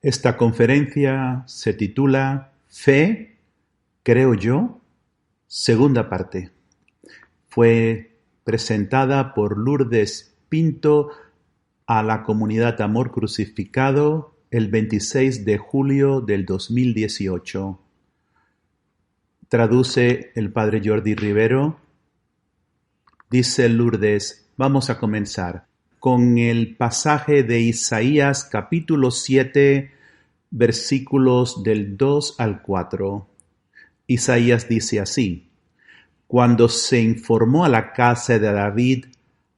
Esta conferencia se titula Fe, creo yo, segunda parte. Fue presentada por Lourdes Pinto a la comunidad Amor Crucificado el 26 de julio del 2018. Traduce el padre Jordi Rivero. Dice Lourdes, vamos a comenzar con el pasaje de Isaías capítulo 7, versículos del 2 al 4. Isaías dice así: Cuando se informó a la casa de David,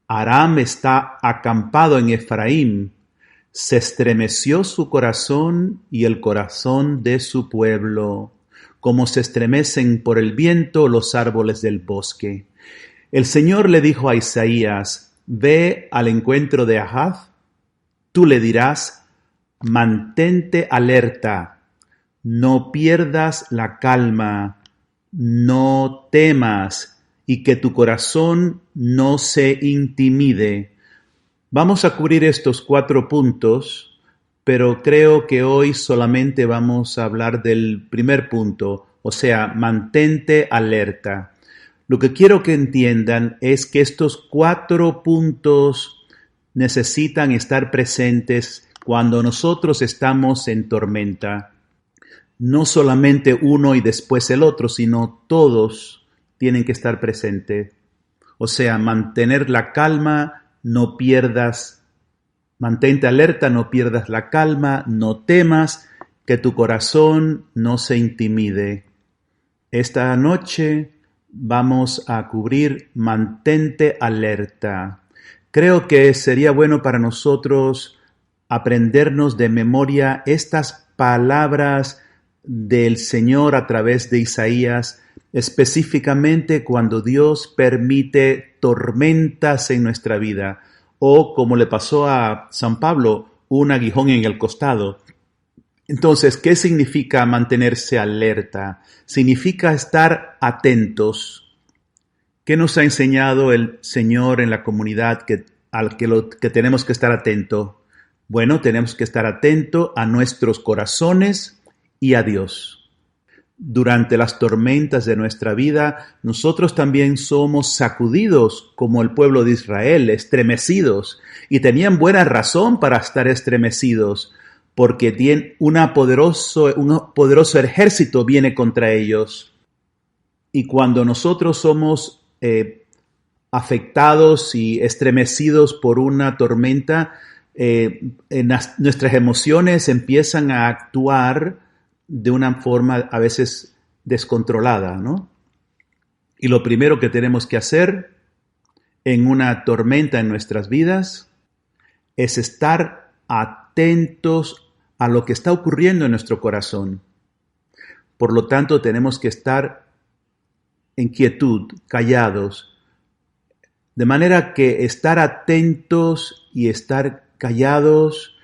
Aram está acampado en Efraín, se estremeció su corazón y el corazón de su pueblo, como se estremecen por el viento los árboles del bosque. El Señor le dijo a Isaías: Ve al encuentro de Ahaz. Tú le dirás: mantente alerta, no pierdas la calma, no temas, y que tu corazón no se intimide. Vamos a cubrir estos 4 puntos, pero creo que hoy solamente vamos a hablar del primer punto, o sea, mantente alerta. Lo que quiero que entiendan es que estos 4 puntos necesitan estar presentes cuando nosotros estamos en tormenta. No solamente uno y después el otro, sino todos tienen que estar presentes. O sea, mantener la calma, mantente alerta, no pierdas la calma, no temas, que tu corazón no se intimide. Esta noche vamos a cubrir mantente alerta. Creo que sería bueno para nosotros aprendernos de memoria estas palabras del Señor a través de Isaías, específicamente cuando Dios permite tormentas en nuestra vida, o como le pasó a San Pablo, un aguijón en el costado. Entonces, ¿qué significa mantenerse alerta? Significa estar atentos. ¿Qué nos ha enseñado el Señor en la comunidad que tenemos que estar atentos? Bueno, tenemos que estar atentos a nuestros corazones y a Dios. Durante las tormentas de nuestra vida, nosotros también somos sacudidos como el pueblo de Israel, estremecidos, y tenían buena razón para estar estremecidos, porque un poderoso ejército viene contra ellos. Y cuando nosotros somos afectados y estremecidos por una tormenta, nuestras emociones empiezan a actuar de una forma a veces descontrolada, ¿no? Y lo primero que tenemos que hacer en una tormenta en nuestras vidas es estar atentos a lo que está ocurriendo en nuestro corazón. Por lo tanto, tenemos que estar en quietud, callados, de manera que estar atentos y estar callados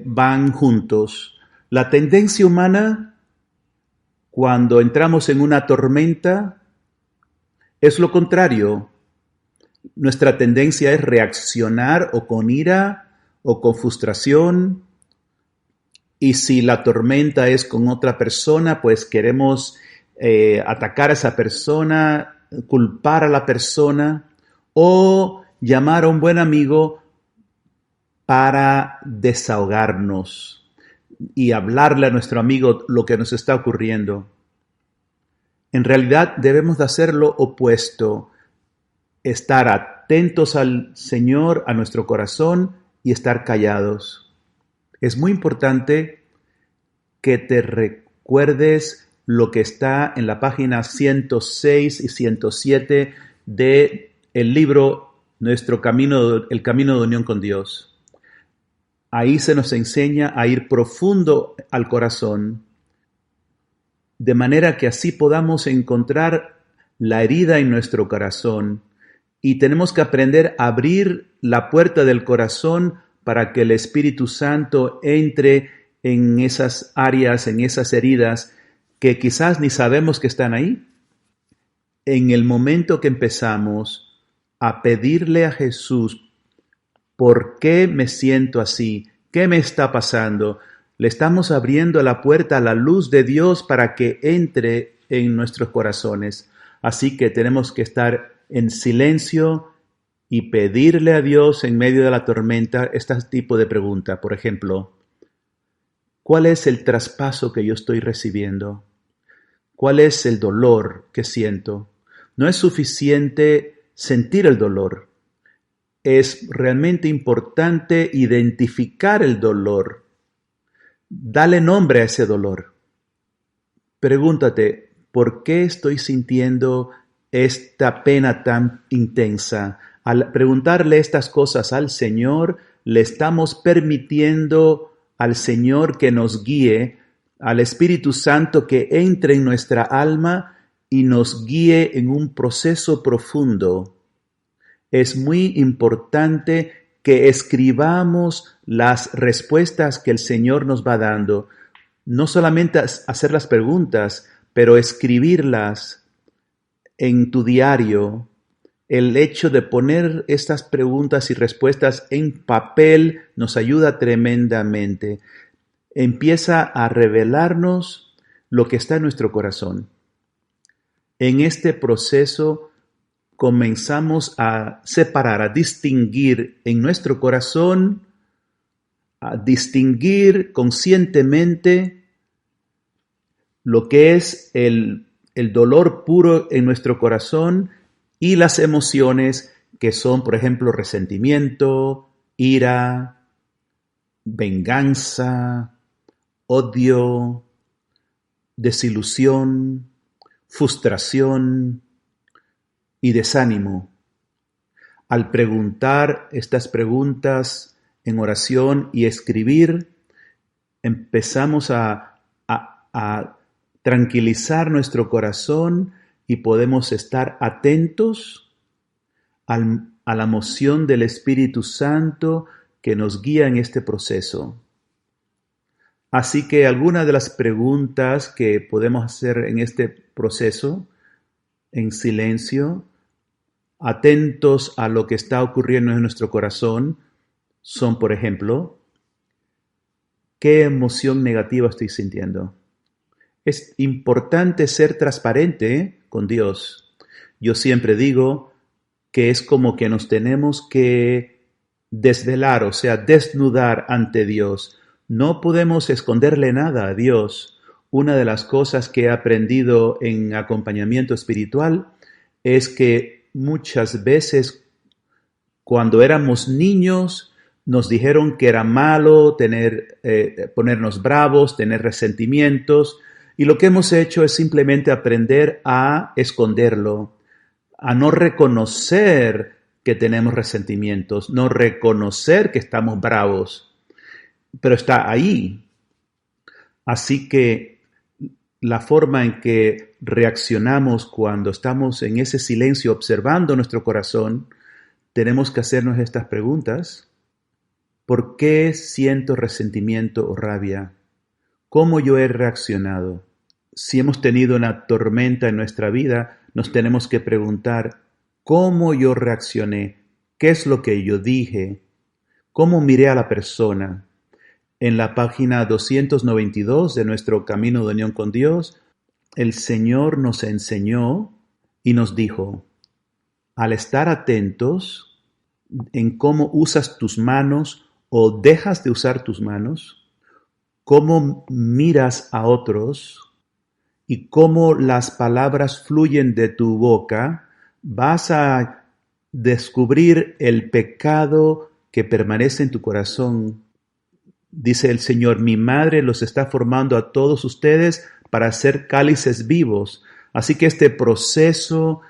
van juntos. La tendencia humana, cuando entramos en una tormenta, es lo contrario. Nuestra tendencia es reaccionar o con ira o con frustración. Y si la tormenta es con otra persona, pues queremos atacar a esa persona, culpar a la persona o llamar a un buen amigo para desahogarnos y hablarle a nuestro amigo lo que nos está ocurriendo. En realidad debemos de hacer lo opuesto, estar atentos al Señor, a nuestro corazón y estar callados. Es muy importante que te recuerdes lo que está en la página 106 y 107 de el libro El Camino de Unión con Dios. Ahí se nos enseña a ir profundo al corazón, de manera que así podamos encontrar la herida en nuestro corazón. Y tenemos que aprender a abrir la puerta del corazón para que el Espíritu Santo entre en esas áreas, en esas heridas que quizás ni sabemos que están ahí. En el momento que empezamos a pedirle a Jesús, ¿por qué me siento así? ¿Qué me está pasando? Le estamos abriendo la puerta a la luz de Dios para que entre en nuestros corazones. Así que tenemos que estar en silencio y pedirle a Dios en medio de la tormenta este tipo de pregunta. Por ejemplo, ¿cuál es el traspaso que yo estoy recibiendo? ¿Cuál es el dolor que siento? No es suficiente sentir el dolor. Es realmente importante identificar el dolor. Dale nombre a ese dolor. Pregúntate, ¿por qué estoy sintiendo esta pena tan intensa? Al preguntarle estas cosas al Señor, le estamos permitiendo al Señor que nos guíe, al Espíritu Santo que entre en nuestra alma y nos guíe en un proceso profundo. Es muy importante que escribamos las respuestas que el Señor nos va dando. No solamente hacer las preguntas, pero escribirlas en tu diario. El hecho de poner estas preguntas y respuestas en papel nos ayuda tremendamente. Empieza a revelarnos lo que está en nuestro corazón. En este proceso comenzamos a separar, a distinguir en nuestro corazón, a distinguir conscientemente lo que es el dolor puro en nuestro corazón y las emociones que son, por ejemplo, resentimiento, ira, venganza, odio, desilusión, frustración y desánimo. Al preguntar estas preguntas en oración y escribir, empezamos a tranquilizar nuestro corazón y podemos estar atentos a la moción del Espíritu Santo que nos guía en este proceso. Así que algunas de las preguntas que podemos hacer en este proceso, en silencio, atentos a lo que está ocurriendo en nuestro corazón, son, por ejemplo, ¿qué emoción negativa estoy sintiendo? Es importante ser transparente con Dios. Yo siempre digo que es como que nos tenemos que desvelar, o sea, desnudar ante Dios. No podemos esconderle nada a Dios. Una de las cosas que he aprendido en acompañamiento espiritual es que muchas veces cuando éramos niños nos dijeron que era malo ponernos bravos, tener resentimientos, y lo que hemos hecho es simplemente aprender a esconderlo, a no reconocer que tenemos resentimientos, no reconocer que estamos bravos, pero está ahí. Así que la forma en que reaccionamos cuando estamos en ese silencio observando nuestro corazón, tenemos que hacernos estas preguntas. ¿Por qué siento resentimiento o rabia? ¿Cómo yo he reaccionado? Si hemos tenido una tormenta en nuestra vida, nos tenemos que preguntar cómo yo reaccioné, qué es lo que yo dije, cómo miré a la persona. En la página 292 de nuestro Camino de Unión con Dios, el Señor nos enseñó y nos dijo, al estar atentos en cómo usas tus manos o dejas de usar tus manos, cómo miras a otros y cómo las palabras fluyen de tu boca, vas a descubrir el pecado que permanece en tu corazón. Dice el Señor, mi madre los está formando a todos ustedes para ser cálices vivos. Así que este proceso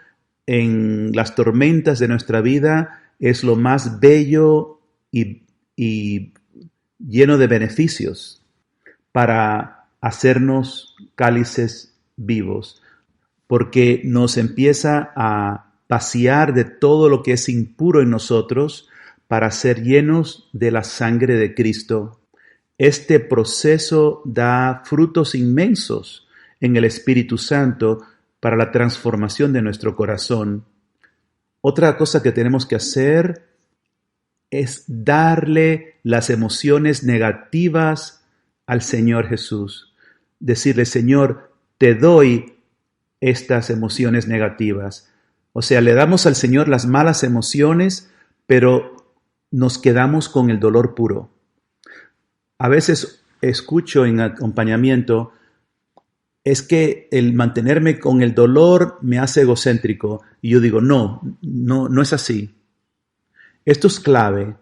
en las tormentas de nuestra vida es lo más bello y lleno de beneficios para hacernos cálices vivos, porque nos empieza a vaciar de todo lo que es impuro en nosotros para ser llenos de la sangre de Cristo. Este proceso da frutos inmensos en el Espíritu Santo para la transformación de nuestro corazón. Otra cosa que tenemos que hacer es darle las emociones negativas al Señor Jesús. Decirle, Señor, te doy estas emociones negativas. O sea, le damos al Señor las malas emociones, pero nos quedamos con el dolor puro. A veces escucho en acompañamiento, es que el mantenerme con el dolor me hace egocéntrico. Y yo digo, no es así. Esto es clave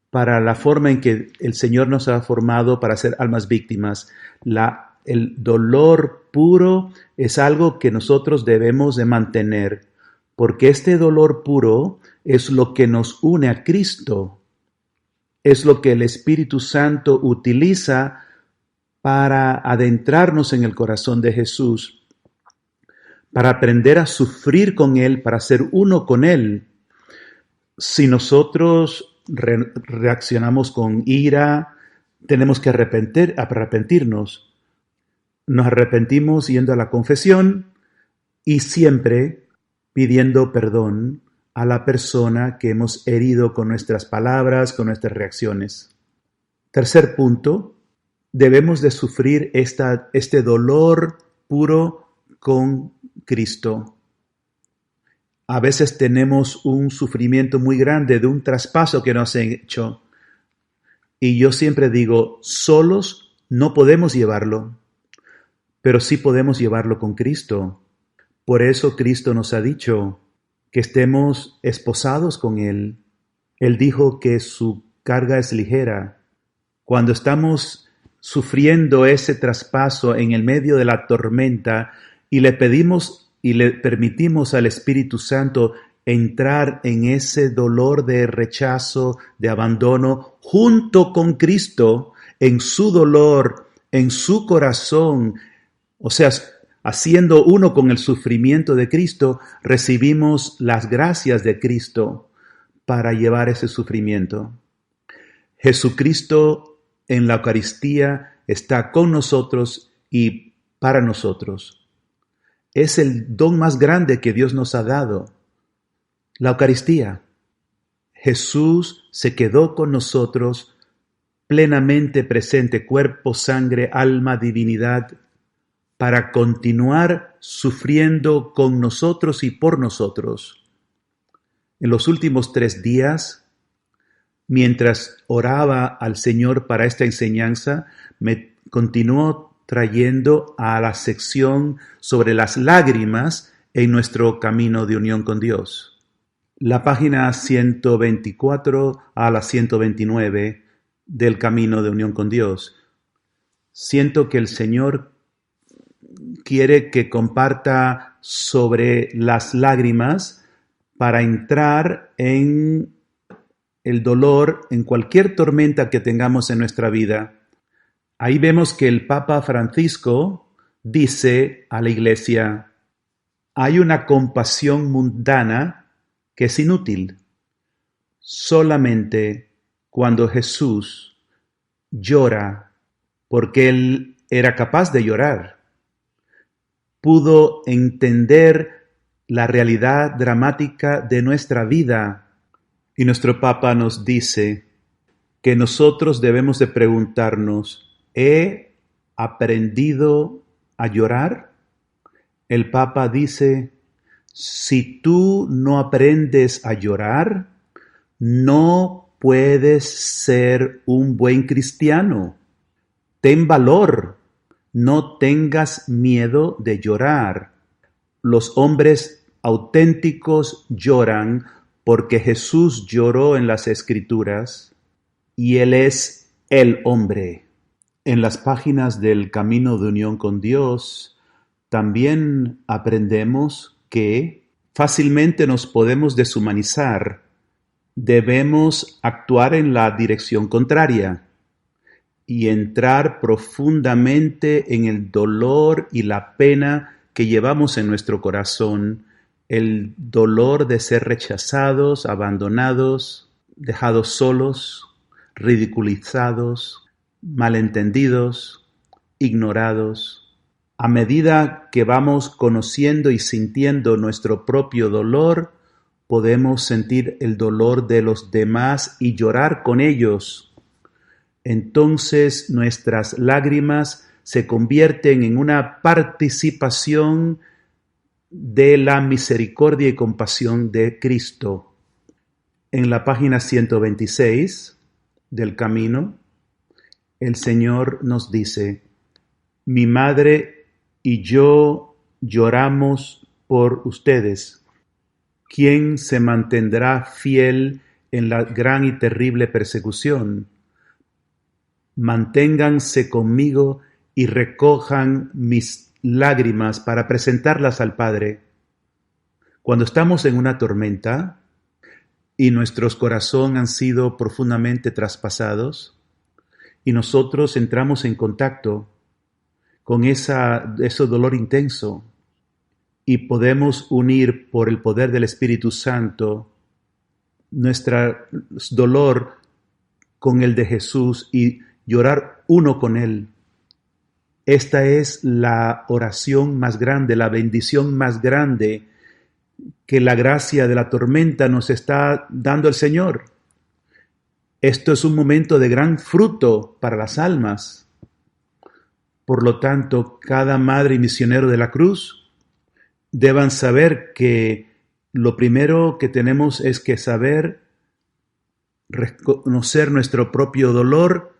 para la forma en que el Señor nos ha formado para ser almas víctimas. El dolor puro es algo que nosotros debemos de mantener, porque este dolor puro es lo que nos une a Cristo. Es lo que el Espíritu Santo utiliza para adentrarnos en el corazón de Jesús, para aprender a sufrir con Él, para ser uno con Él. Si nosotros reaccionamos con ira, tenemos que arrepentirnos. Nos arrepentimos yendo a la confesión y siempre pidiendo perdón a la persona que hemos herido con nuestras palabras, con nuestras reacciones. Tercer punto, debemos de sufrir este dolor puro con Cristo. A veces tenemos un sufrimiento muy grande de un traspaso que nos han hecho. Y yo siempre digo, solos no podemos llevarlo, pero sí podemos llevarlo con Cristo. Por eso Cristo nos ha dicho que estemos esposados con Él. Él dijo que su carga es ligera. Cuando estamos sufriendo ese traspaso en el medio de la tormenta y le pedimos y le permitimos al Espíritu Santo entrar en ese dolor de rechazo, de abandono, junto con Cristo, en su dolor, en su corazón, o sea, haciendo uno con el sufrimiento de Cristo, recibimos las gracias de Cristo para llevar ese sufrimiento. Jesucristo en la Eucaristía está con nosotros y para nosotros. Es el don más grande que Dios nos ha dado, la Eucaristía. Jesús se quedó con nosotros plenamente presente, cuerpo, sangre, alma, divinidad, para continuar sufriendo con nosotros y por nosotros. En los últimos 3 días, mientras oraba al Señor para esta enseñanza, me continuó trayendo a la sección sobre las lágrimas en nuestro camino de unión con Dios. La página 124 a la 129 del camino de unión con Dios. Siento que el Señor quiere que comparta sobre las lágrimas para entrar en el dolor, en cualquier tormenta que tengamos en nuestra vida. Ahí vemos que el Papa Francisco dice a la Iglesia, hay una compasión mundana que es inútil. Solamente cuando Jesús llora, porque Él era capaz de llorar, pudo entender la realidad dramática de nuestra vida. Y nuestro Papa nos dice que nosotros debemos de preguntarnos, ¿he aprendido a llorar? El Papa dice, si tú no aprendes a llorar, no puedes ser un buen cristiano. Ten valor, no tengas miedo de llorar. Los hombres auténticos lloran porque Jesús lloró en las Escrituras y Él es el hombre. En las páginas del Camino de Unión con Dios también aprendemos que fácilmente nos podemos deshumanizar. Debemos actuar en la dirección contraria y entrar profundamente en el dolor y la pena que llevamos en nuestro corazón, el dolor de ser rechazados, abandonados, dejados solos, ridiculizados, malentendidos, ignorados. A medida que vamos conociendo y sintiendo nuestro propio dolor, podemos sentir el dolor de los demás y llorar con ellos. entonces nuestras lágrimas se convierten en una participación de la misericordia y compasión de Cristo. En la página 126 del Camino, el Señor nos dice: mi madre y yo lloramos por ustedes. ¿Quién se mantendrá fiel en la gran y terrible persecución? Manténganse conmigo y recojan mis lágrimas para presentarlas al Padre. Cuando estamos en una tormenta y nuestros corazones han sido profundamente traspasados y nosotros entramos en contacto con ese dolor intenso y podemos unir por el poder del Espíritu Santo nuestro dolor con el de Jesús y llorar uno con Él. Esta es la oración más grande, la bendición más grande que la gracia de la tormenta nos está dando el Señor. Esto es un momento de gran fruto para las almas. Por lo tanto, cada madre y misionero de la cruz deban saber que lo primero que tenemos es que saber reconocer nuestro propio dolor,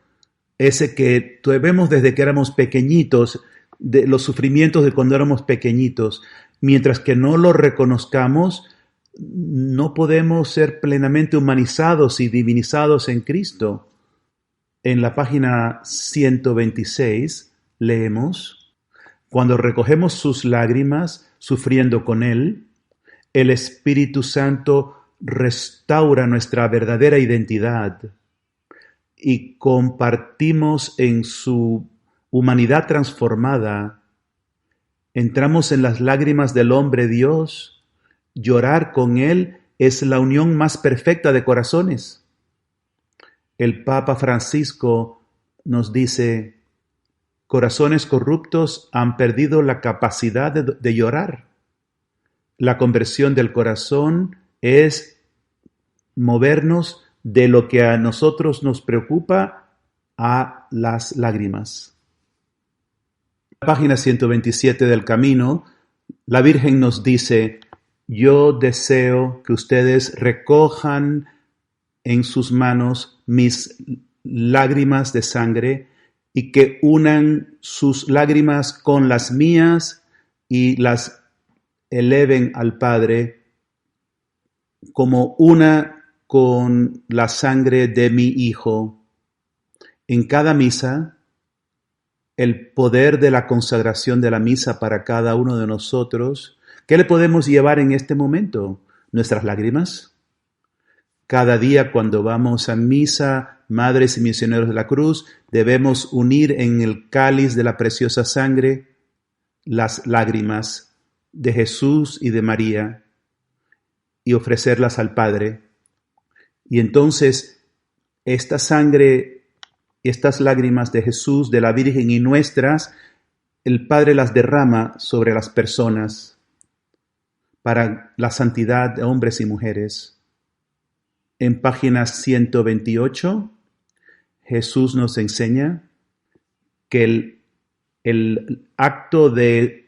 ese que vemos desde que éramos pequeñitos, de los sufrimientos de cuando éramos pequeñitos. Mientras que no lo reconozcamos, no podemos ser plenamente humanizados y divinizados en Cristo. En la página 126 leemos: cuando recogemos sus lágrimas, sufriendo con Él, el Espíritu Santo restaura nuestra verdadera identidad y compartimos en su humanidad transformada. Entramos en las lágrimas del hombre Dios. Llorar con Él es la unión más perfecta de corazones. El Papa Francisco nos dice: corazones corruptos han perdido la capacidad de llorar. La conversión del corazón es movernos de lo que a nosotros nos preocupa a las lágrimas. Página 127 del Camino, la Virgen nos dice: yo deseo que ustedes recojan en sus manos mis lágrimas de sangre y que unan sus lágrimas con las mías y las eleven al Padre como una con la sangre de mi Hijo. En cada misa, el poder de la consagración de la misa para cada uno de nosotros, ¿qué le podemos llevar en este momento? Nuestras lágrimas. Cada día cuando vamos a misa, madres y misioneros de la cruz, debemos unir en el cáliz de la preciosa sangre las lágrimas de Jesús y de María y ofrecerlas al Padre. Y entonces esta sangre, estas lágrimas de Jesús, de la Virgen y nuestras, el Padre las derrama sobre las personas para la santidad de hombres y mujeres. En página 128, Jesús nos enseña que el acto de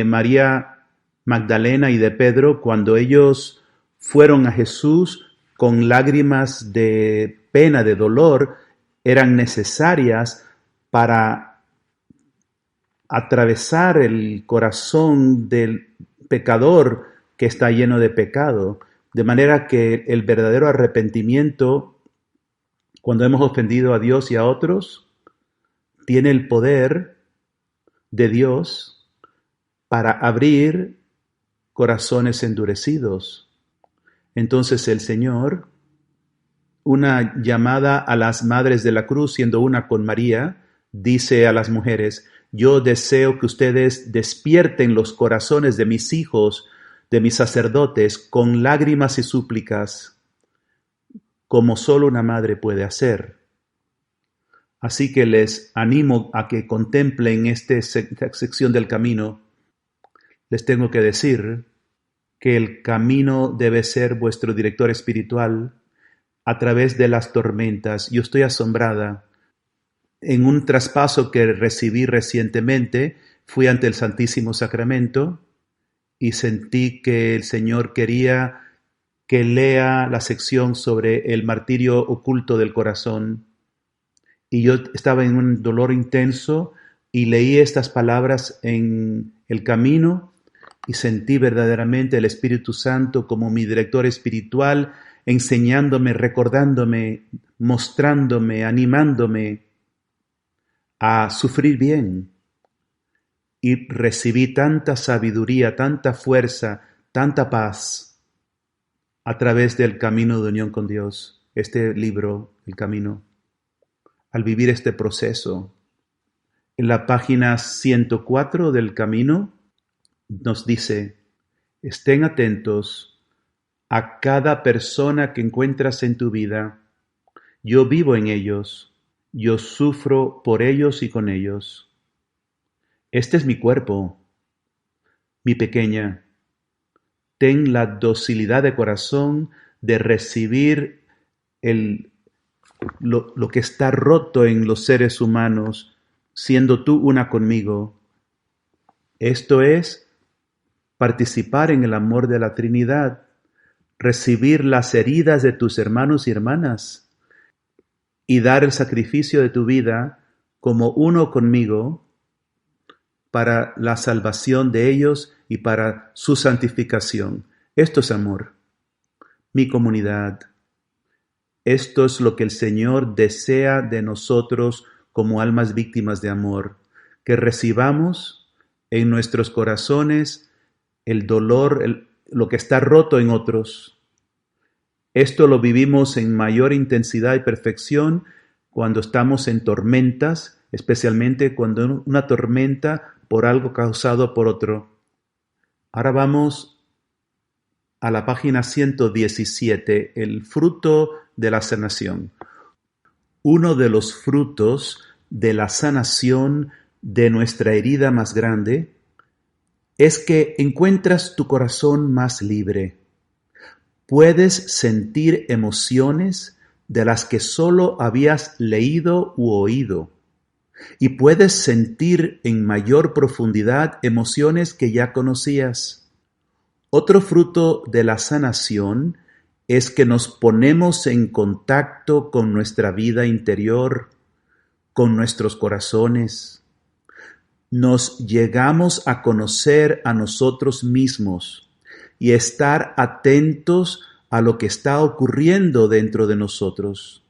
María Magdalena y de Pedro, cuando ellos fueron a Jesús con lágrimas de pena, de dolor, eran necesarias para atravesar el corazón del pecador que está lleno de pecado, de manera que el verdadero arrepentimiento, cuando hemos ofendido a Dios y a otros, tiene el poder de Dios para abrir corazones endurecidos. Entonces el Señor, una llamada a las madres de la cruz, siendo una con María, dice a las mujeres: yo deseo que ustedes despierten los corazones de mis hijos, de mis sacerdotes, con lágrimas y súplicas, como solo una madre puede hacer. Así que les animo a que contemplen esta sección del camino. Les tengo que decir que el camino debe ser vuestro director espiritual a través de las tormentas. Yo estoy asombrada En un traspaso que recibí recientemente, fui ante el Santísimo Sacramento y sentí que el Señor quería que lea la sección sobre el martirio oculto del corazón. Y yo estaba en un dolor intenso y leí estas palabras en el camino y sentí verdaderamente el Espíritu Santo como mi director espiritual, enseñándome, recordándome, mostrándome, animándome a sufrir bien. Y recibí tanta sabiduría, tanta fuerza, tanta paz a través del camino de unión con Dios, este libro, El Camino, al vivir este proceso. En la página 104 del Camino nos dice: estén atentos a cada persona que encuentras en tu vida. Yo vivo en ellos, yo sufro por ellos y con ellos. Este es mi cuerpo, mi pequeña. Ten la docilidad de corazón de recibir lo que está roto en los seres humanos, siendo tú una conmigo. Esto es participar en el amor de la Trinidad, recibir las heridas de tus hermanos y hermanas y dar el sacrificio de tu vida como uno conmigo para la salvación de ellos y para su santificación. Esto es amor. Mi comunidad. Esto es lo que el Señor desea de nosotros como almas víctimas de amor, que recibamos en nuestros corazones el dolor, lo que está roto en otros. Esto lo vivimos en mayor intensidad y perfección cuando estamos en tormentas, especialmente cuando una tormenta por algo causado por otro. Ahora vamos a la página 117, el fruto de la sanación. Uno de los frutos de la sanación de nuestra herida más grande es que encuentras tu corazón más libre. Puedes sentir emociones de las que solo habías leído u oído. Y puedes sentir en mayor profundidad emociones que ya conocías. Otro fruto de la sanación es que nos ponemos en contacto con nuestra vida interior, con nuestros corazones. Nos llegamos a conocer a nosotros mismos y estar atentos a lo que está ocurriendo dentro de nosotros.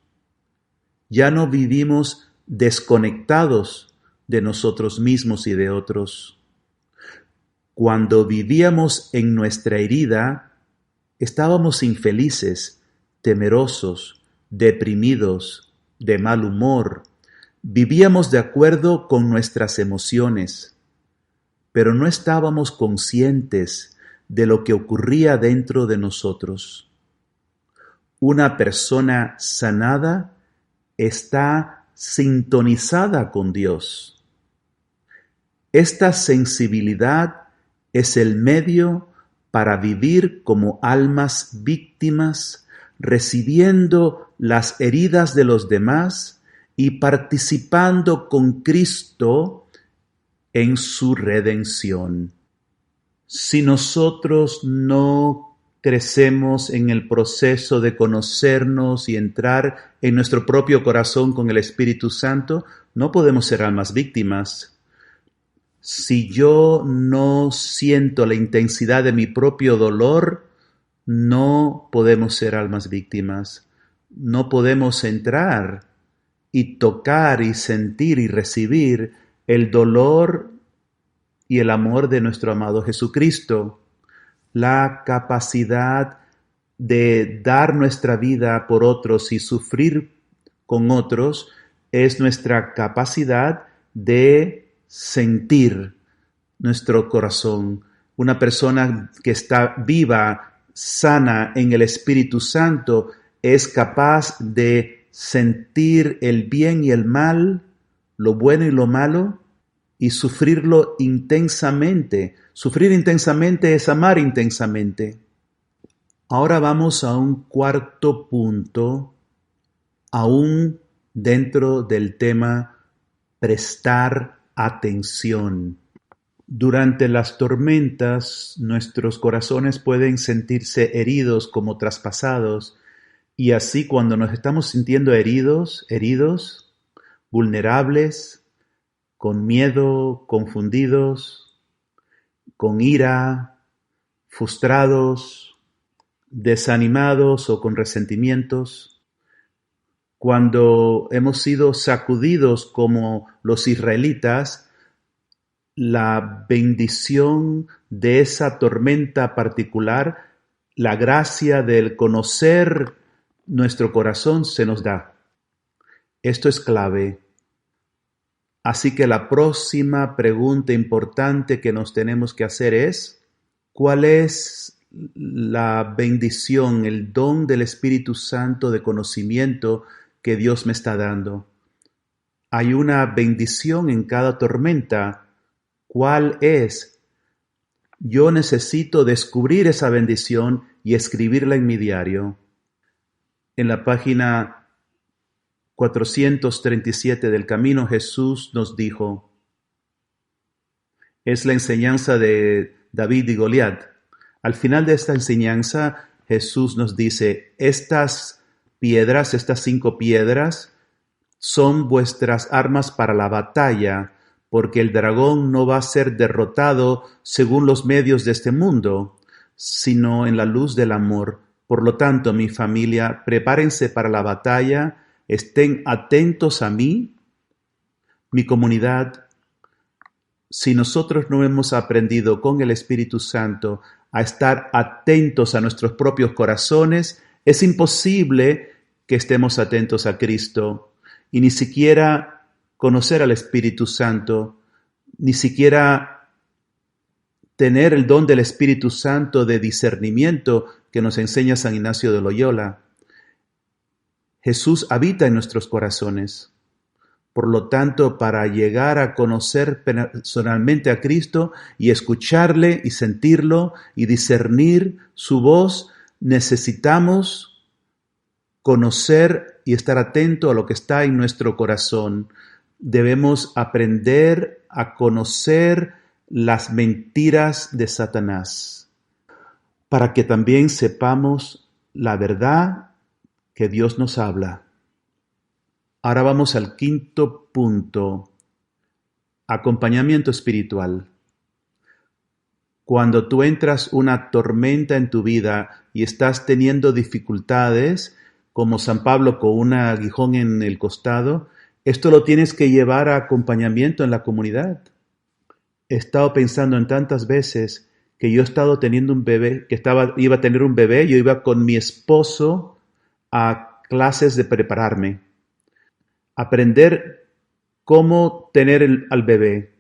Ya no vivimos desconectados de nosotros mismos y de otros. Cuando vivíamos en nuestra herida, estábamos infelices, temerosos, deprimidos, de mal humor. Vivíamos de acuerdo con nuestras emociones, pero no estábamos conscientes de lo que ocurría dentro de nosotros. Una persona sanada está sintonizada con Dios. Esta sensibilidad es el medio para vivir como almas víctimas, recibiendo las heridas de los demás y participando con Cristo en su redención. Si nosotros no crecemos en el proceso de conocernos y entrar en nuestro propio corazón con el Espíritu Santo, no podemos ser almas víctimas. Si yo no siento la intensidad de mi propio dolor, no podemos ser almas víctimas. No podemos entrar y tocar y sentir y recibir el dolor y el amor de nuestro amado Jesucristo. La capacidad de dar nuestra vida por otros y sufrir con otros es nuestra capacidad de sentir nuestro corazón. Una persona que está viva, sana en el Espíritu Santo, es capaz de sentir el bien y el mal, lo bueno y lo malo, y sufrirlo intensamente. Sufrir intensamente es amar intensamente. Ahora vamos a un cuarto punto, aún dentro del tema prestar atención. Durante las tormentas, nuestros corazones pueden sentirse heridos como traspasados, y así cuando nos estamos sintiendo heridos, vulnerables, con miedo, confundidos, con ira, frustrados, desanimados o con resentimientos, cuando hemos sido sacudidos como los israelitas, la bendición de esa tormenta particular, la gracia del conocer nuestro corazón se nos da. Esto es clave. Así que la próxima pregunta importante que nos tenemos que hacer es, ¿cuál es la bendición, el don del Espíritu Santo de conocimiento que Dios me está dando? Hay una bendición en cada tormenta. ¿Cuál es? Yo necesito descubrir esa bendición y escribirla en mi diario. En la página 437 del Camino, Jesús nos dijo, es la enseñanza de David y Goliat. Al final de esta enseñanza, Jesús nos dice, estas 5 piedras, son vuestras armas para la batalla, porque el dragón no va a ser derrotado según los medios de este mundo, sino en la luz del amor. Por lo tanto, mi familia, prepárense para la batalla, estén atentos a mí, mi comunidad. Si nosotros no hemos aprendido con el Espíritu Santo a estar atentos a nuestros propios corazones, es imposible que estemos atentos a Cristo y ni siquiera conocer al Espíritu Santo, ni siquiera tener el don del Espíritu Santo de discernimiento que nos enseña San Ignacio de Loyola. Jesús habita en nuestros corazones. Por lo tanto, para llegar a conocer personalmente a Cristo y escucharle y sentirlo y discernir su voz, necesitamos conocer y estar atento a lo que está en nuestro corazón. Debemos aprender a conocer las mentiras de Satanás para que también sepamos la verdad que Dios nos habla. Ahora vamos al 5º punto, acompañamiento espiritual. Cuando tú entras una tormenta en tu vida y estás teniendo dificultades, como San Pablo con un aguijón en el costado, esto lo tienes que llevar a acompañamiento en la comunidad. He estado pensando en tantas veces que yo he estado teniendo un bebé, iba a tener un bebé, yo iba con mi esposo a clases de prepararme, aprender cómo tener al bebé.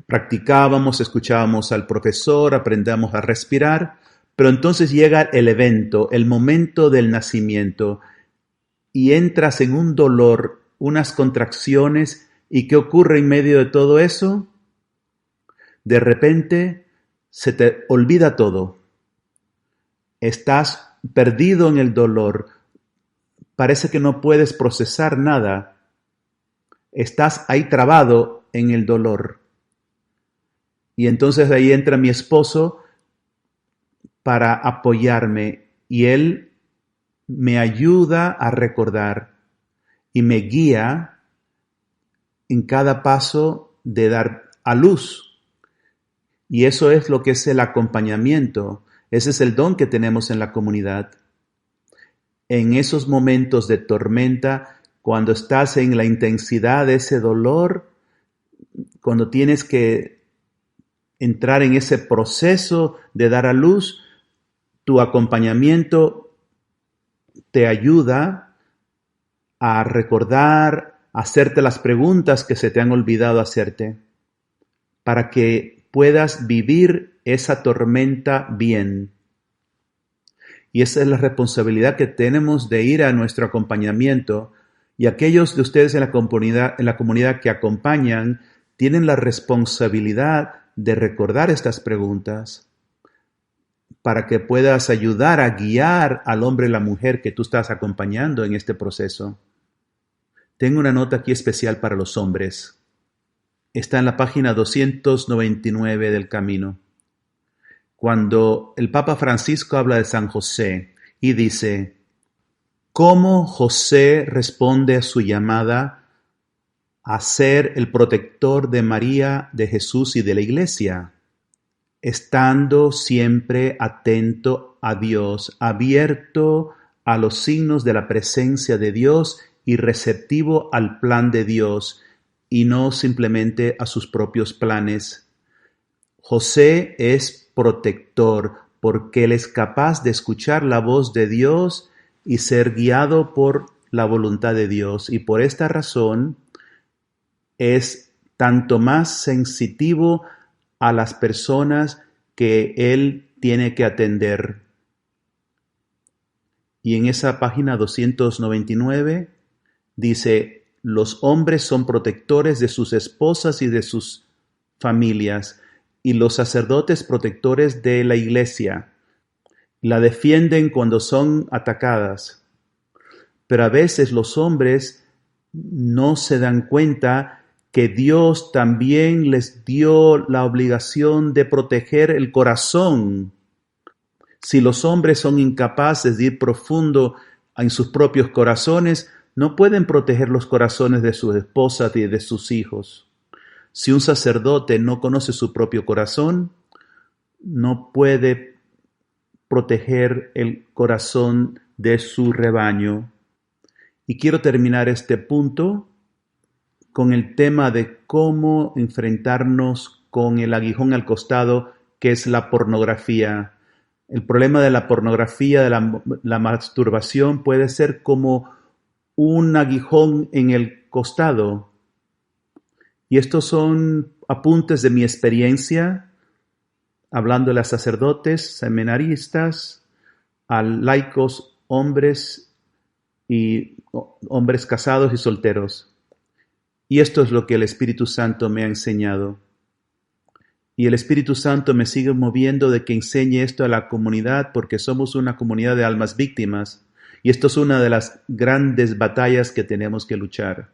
Practicábamos, escuchábamos al profesor, aprendíamos a respirar, pero entonces llega el evento, el momento del nacimiento, y entras en un dolor, unas contracciones, ¿y qué ocurre en medio de todo eso? De repente se te olvida todo. Estás perdido en el dolor. Parece que no puedes procesar nada. Estás ahí trabado en el dolor. Y entonces ahí entra mi esposo para apoyarme y él me ayuda a recordar y me guía en cada paso de dar a luz. Y eso es lo que es el acompañamiento. Ese es el don que tenemos en la comunidad. En esos momentos de tormenta, cuando estás en la intensidad de ese dolor, cuando tienes que entrar en ese proceso de dar a luz, tu acompañamiento te ayuda a recordar, a hacerte las preguntas que se te han olvidado hacerte, para que puedas vivir esa tormenta bien. Y esa es la responsabilidad que tenemos de ir a nuestro acompañamiento. Y aquellos de ustedes en la comunidad que acompañan tienen la responsabilidad de recordar estas preguntas para que puedas ayudar a guiar al hombre y la mujer que tú estás acompañando en este proceso. Tengo una nota aquí especial para los hombres. Está en la página 299 del Camino. Cuando el Papa Francisco habla de San José y dice: ¿cómo José responde a su llamada a ser el protector de María, de Jesús y de la Iglesia? Estando siempre atento a Dios, abierto a los signos de la presencia de Dios y receptivo al plan de Dios y no simplemente a sus propios planes. José es protector porque él es capaz de escuchar la voz de Dios y ser guiado por la voluntad de Dios, y por esta razón es tanto más sensitivo a las personas que él tiene que atender. Y en esa página 299 dice: los hombres son protectores de sus esposas y de sus familias, y los sacerdotes protectores de la iglesia. La defienden cuando son atacadas. Pero a veces los hombres no se dan cuenta que Dios también les dio la obligación de proteger el corazón. Si los hombres son incapaces de ir profundo en sus propios corazones, no pueden proteger los corazones de sus esposas y de sus hijos. Si un sacerdote no conoce su propio corazón, no puede proteger el corazón de su rebaño. Y quiero terminar este punto con el tema de cómo enfrentarnos con el aguijón al costado, que es la pornografía. El problema de la pornografía, de la masturbación, puede ser como un aguijón en el costado. Y estos son apuntes de mi experiencia, hablándole a sacerdotes, seminaristas, a laicos, hombres y hombres casados y solteros. Y esto es lo que el Espíritu Santo me ha enseñado. Y el Espíritu Santo me sigue moviendo de que enseñe esto a la comunidad, porque somos una comunidad de almas víctimas. Y esto es una de las grandes batallas que tenemos que luchar.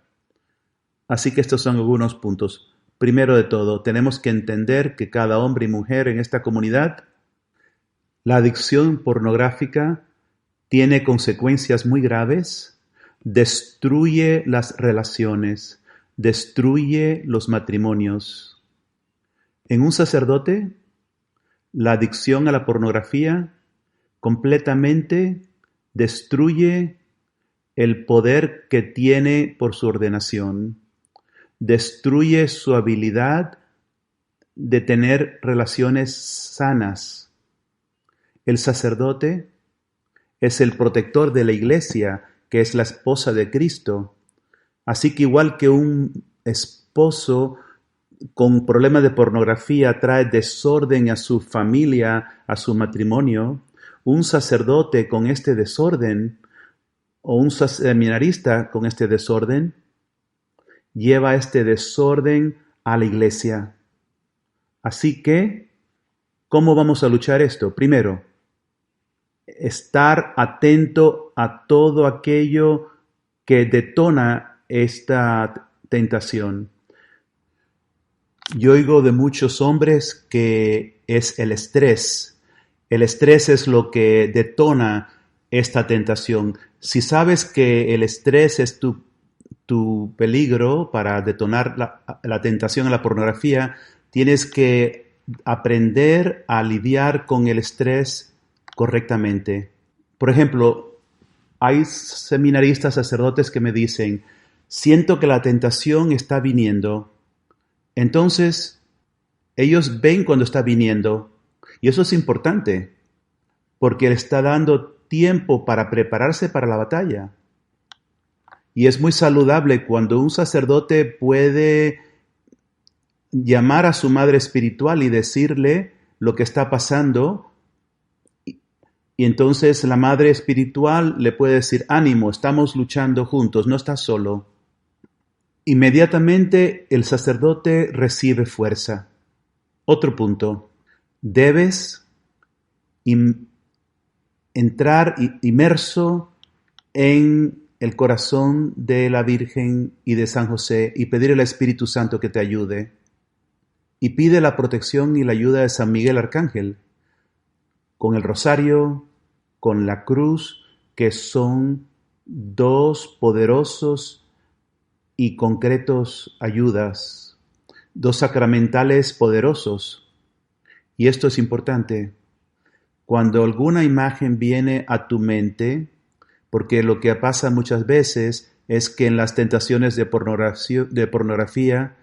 Así que estos son algunos puntos. Primero de todo, tenemos que entender que cada hombre y mujer en esta comunidad, la adicción pornográfica tiene consecuencias muy graves, destruye las relaciones, destruye los matrimonios. En un sacerdote, la adicción a la pornografía completamente destruye el poder que tiene por su ordenación, destruye su habilidad de tener relaciones sanas. El sacerdote es el protector de la iglesia, que es la esposa de Cristo. Así que igual que un esposo con problemas de pornografía trae desorden a su familia, a su matrimonio, un sacerdote con este desorden o un seminarista con este desorden lleva este desorden a la iglesia. Así que, ¿cómo vamos a luchar esto? Primero, estar atento a todo aquello que detona esta tentación. Yo oigo de muchos hombres que es el estrés. El estrés es lo que detona esta tentación. Si sabes que el estrés es tu peligro para detonar la tentación a la pornografía, tienes que aprender a lidiar con el estrés correctamente. Por ejemplo, hay seminaristas, sacerdotes que me dicen: siento que la tentación está viniendo. Entonces, ellos ven cuando está viniendo, y eso es importante, porque le está dando tiempo para prepararse para la batalla. Y es muy saludable cuando un sacerdote puede llamar a su madre espiritual y decirle lo que está pasando, y entonces la madre espiritual le puede decir: ánimo, estamos luchando juntos, no estás solo. Inmediatamente el sacerdote recibe fuerza. Otro punto, debes entrar inmerso en el corazón de la Virgen y de San José y pedir al Espíritu Santo que te ayude. Y pide la protección y la ayuda de San Miguel Arcángel, con el rosario, con la cruz, que son dos poderosos y concretos ayudas, dos sacramentales poderosos. Y esto es importante. Cuando alguna imagen viene a tu mente, porque lo que pasa muchas veces es que en las tentaciones de pornografía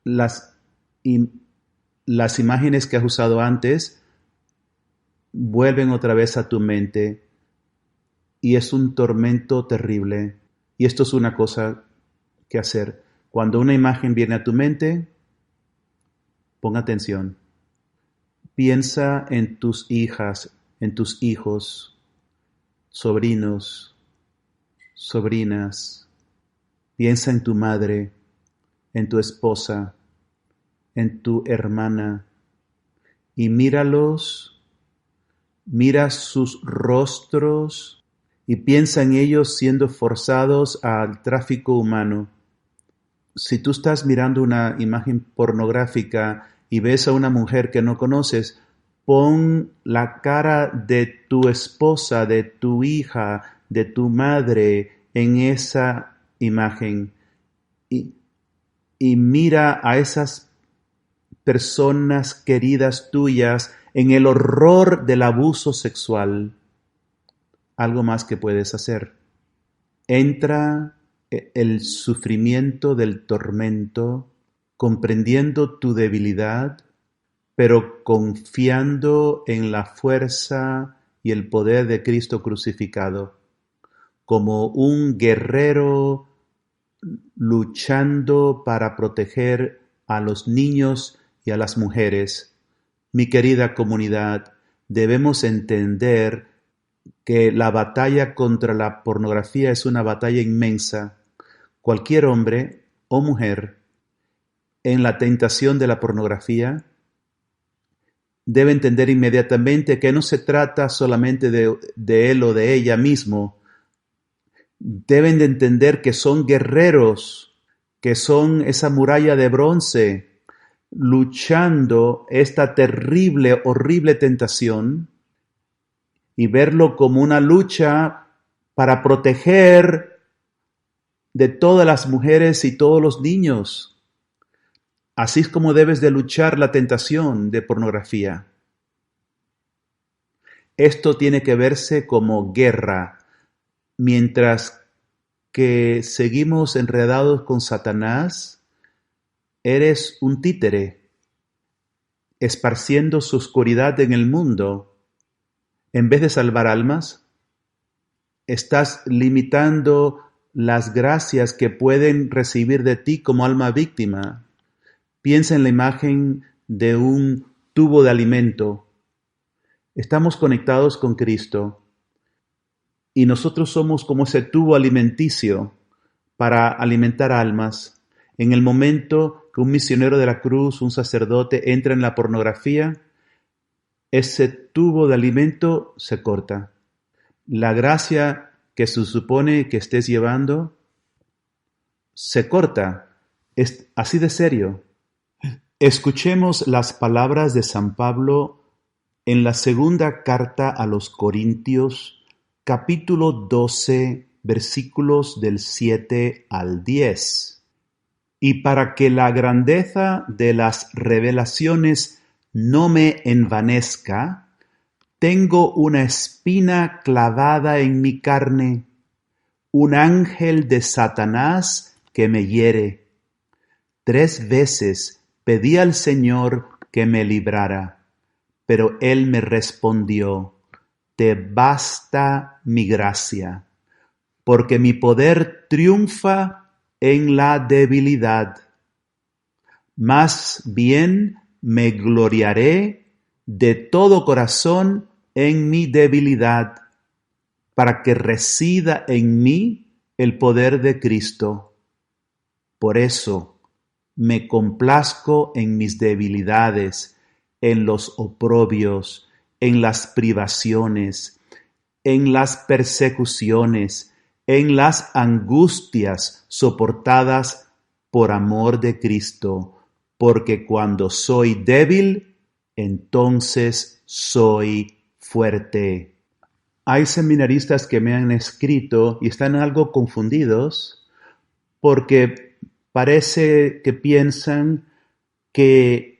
las imágenes que has usado antes vuelven otra vez a tu mente y es un tormento terrible. Y esto es una cosa que hacer. Cuando una imagen viene a tu mente, pon atención. Piensa en tus hijas, en tus hijos, sobrinos, sobrinas. Piensa en tu madre, en tu esposa, en tu hermana, y míralos, mira sus rostros y piensa en ellos siendo forzados al tráfico humano. Si tú estás mirando una imagen pornográfica y ves a una mujer que no conoces, pon la cara de tu esposa, de tu hija, de tu madre en esa imagen y mira a esas personas queridas tuyas en el horror del abuso sexual. Algo más que puedes hacer. Entra el sufrimiento del tormento, comprendiendo tu debilidad, pero confiando en la fuerza y el poder de Cristo crucificado, como un guerrero luchando para proteger a los niños y a las mujeres. Mi querida comunidad, debemos entender que la batalla contra la pornografía es una batalla inmensa. Cualquier hombre o mujer en la tentación de la pornografía debe entender inmediatamente que no se trata solamente de él o de ella mismo. Deben de entender que son guerreros, que son esa muralla de bronce, luchando esta terrible, horrible tentación y verlo como una lucha para proteger de todas las mujeres y todos los niños. Así es como debes de luchar la tentación de pornografía. Esto tiene que verse como guerra. Mientras que seguimos enredados con Satanás, eres un títere, esparciendo su oscuridad en el mundo. En vez de salvar almas, estás limitando las gracias que pueden recibir de ti como alma víctima. Piensa en la imagen de un tubo de alimento. Estamos conectados con Cristo y nosotros somos como ese tubo alimenticio para alimentar almas. En el momento que un misionero de la cruz, un sacerdote, entra en la pornografía, ese tubo de alimento se corta. La gracia que se supone que estés llevando se corta. Es así de serio. Escuchemos las palabras de San Pablo en la segunda carta a los Corintios, capítulo 12, versículos del 7 al 10. Y para que la grandeza de las revelaciones no me envanezca, tengo una espina clavada en mi carne, un ángel de Satanás que me hiere. 3 veces pedí al Señor que me librara, pero Él me respondió: te basta mi gracia, porque mi poder triunfa en la debilidad. Más bien me gloriaré de todo corazón en mi debilidad, para que resida en mí el poder de Cristo. Por eso me complazco en mis debilidades, en los oprobios, en las privaciones, en las persecuciones, en las angustias soportadas por amor de Cristo, porque cuando soy débil, entonces soy fuerte. Hay seminaristas que me han escrito y están algo confundidos porque parece que piensan que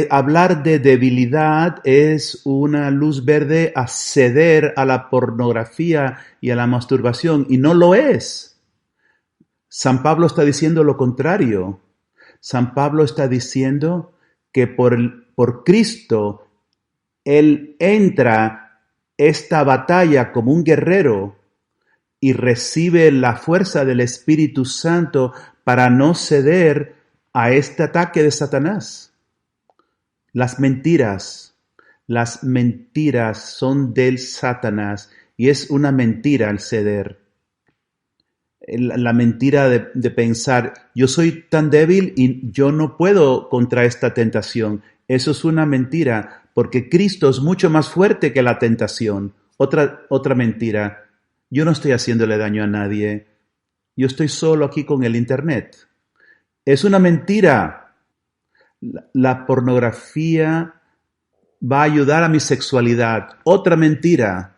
hablar de debilidad es una luz verde a ceder a la pornografía y a la masturbación, y no lo es. San Pablo está diciendo lo contrario. San Pablo está diciendo que por Cristo Él entra esta batalla como un guerrero y recibe la fuerza del Espíritu Santo para no ceder a este ataque de Satanás. Las mentiras son del Satanás y es una mentira el ceder. La mentira de pensar, yo soy tan débil y yo no puedo contra esta tentación. Eso es una mentira, porque Cristo es mucho más fuerte que la tentación. Otra mentira, yo no estoy haciéndole daño a nadie. Yo estoy solo aquí con el internet. Es una mentira. La pornografía va a ayudar a mi sexualidad. Otra mentira.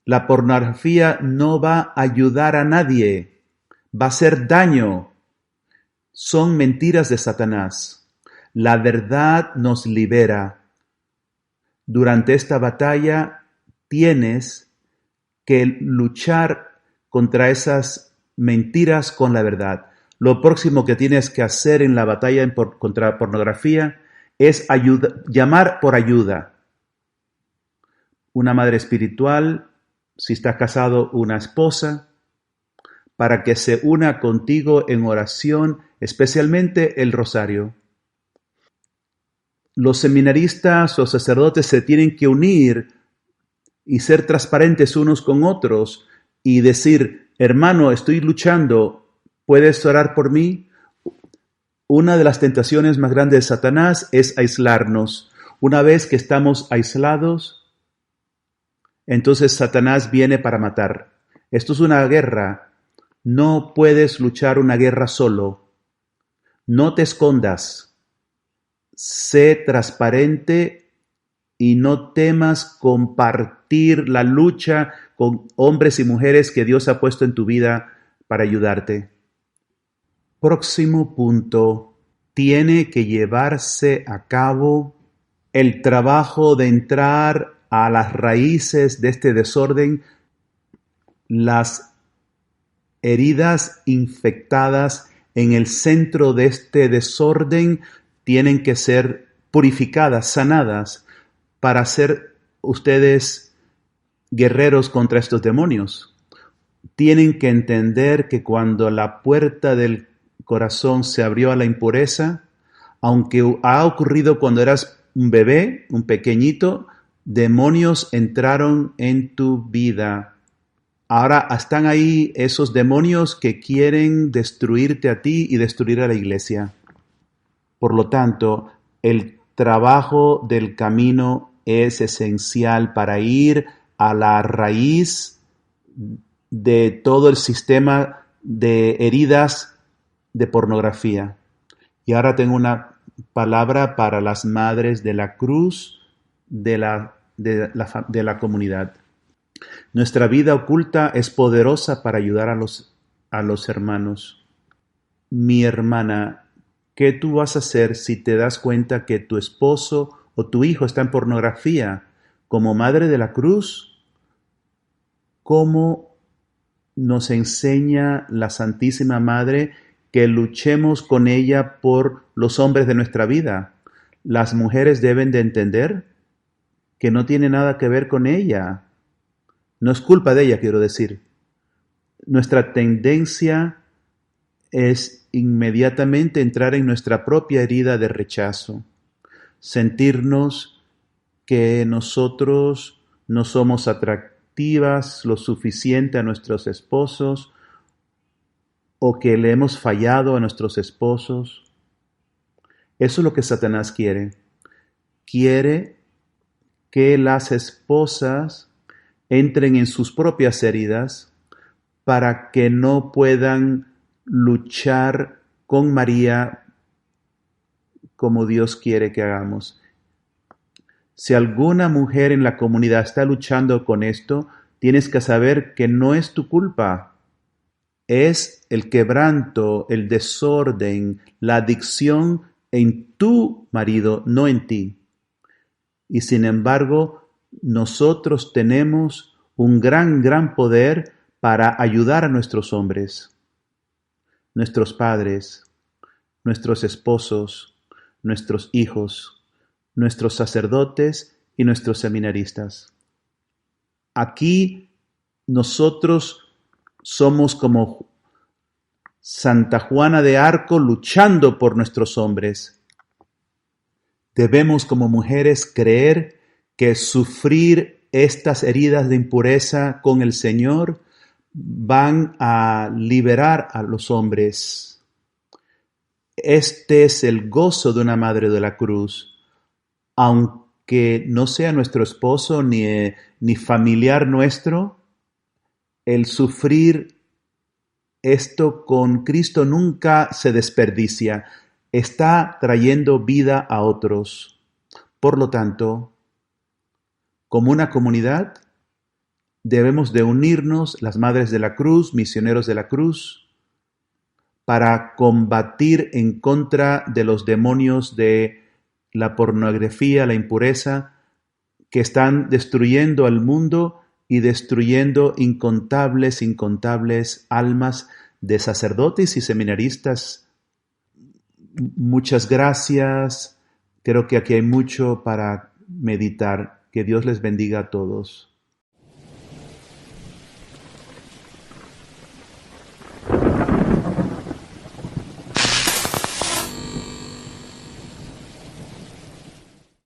La pornografía no va a ayudar a nadie. Va a hacer daño. Son mentiras de Satanás. La verdad nos libera. Durante esta batalla tienes que luchar contra esas mentiras con la verdad. Lo próximo que tienes que hacer en la batalla contra la pornografía es llamar por ayuda. Una madre espiritual, si estás casado, una esposa, para que se una contigo en oración, especialmente el rosario. Los seminaristas o sacerdotes se tienen que unir y ser transparentes unos con otros y decir, hermano, estoy luchando, ¿puedes orar por mí? Una de las tentaciones más grandes de Satanás es aislarnos. Una vez que estamos aislados, entonces Satanás viene para matar. Esto es una guerra. No puedes luchar una guerra solo. No te escondas. Sé transparente y no temas compartir la lucha con hombres y mujeres que Dios ha puesto en tu vida para ayudarte. Próximo punto. Tiene que llevarse a cabo el trabajo de entrar a las raíces de este desorden, las heridas infectadas en el centro de este desorden tienen que ser purificadas, sanadas, para ser ustedes guerreros contra estos demonios. Tienen que entender que cuando la puerta del corazón se abrió a la impureza, aunque ha ocurrido cuando eras un bebé, un pequeñito, demonios entraron en tu vida. Ahora están ahí esos demonios que quieren destruirte a ti y destruir a la iglesia. Por lo tanto, el trabajo del camino es esencial para ir a la raíz de todo el sistema de heridas de pornografía. Y ahora tengo una palabra para las madres de la cruz de la comunidad. Nuestra vida oculta es poderosa para ayudar a los hermanos. Mi hermana, ¿qué tú vas a hacer si te das cuenta que tu esposo o tu hijo está en pornografía? Como madre de la cruz, ¿cómo nos enseña la Santísima Madre que luchemos con ella por los hombres de nuestra vida? Las mujeres deben de entender que no tiene nada que ver con ella. No es culpa de ella, quiero decir. Nuestra tendencia es inmediatamente entrar en nuestra propia herida de rechazo, sentirnos que nosotros no somos atractivas lo suficiente a nuestros esposos o que le hemos fallado a nuestros esposos. Eso es lo que Satanás quiere. Quiere que las esposas entren en sus propias heridas para que no puedan luchar con María como Dios quiere que hagamos. Si alguna mujer en la comunidad está luchando con esto, tienes que saber que no es tu culpa. Es el quebranto, el desorden, la adicción en tu marido, no en ti. Y sin embargo, nosotros tenemos un gran poder para ayudar a nuestros hombres, nuestros padres, nuestros esposos, nuestros hijos, nuestros sacerdotes y nuestros seminaristas. Aquí nosotros somos como Santa Juana de Arco luchando por nuestros hombres. Debemos como mujeres creer que sufrir estas heridas de impureza con el Señor van a liberar a los hombres. Este es el gozo de una madre de la cruz. Aunque no sea nuestro esposo ni familiar nuestro, el sufrir esto con Cristo nunca se desperdicia, está trayendo vida a otros. Por lo tanto, como una comunidad, debemos de unirnos, las Madres de la Cruz, misioneros de la Cruz, para combatir en contra de los demonios de la pornografía, la impureza, que están destruyendo al mundo y destruyendo incontables almas de sacerdotes y seminaristas. Muchas gracias. Creo que aquí hay mucho para meditar. Que Dios les bendiga a todos.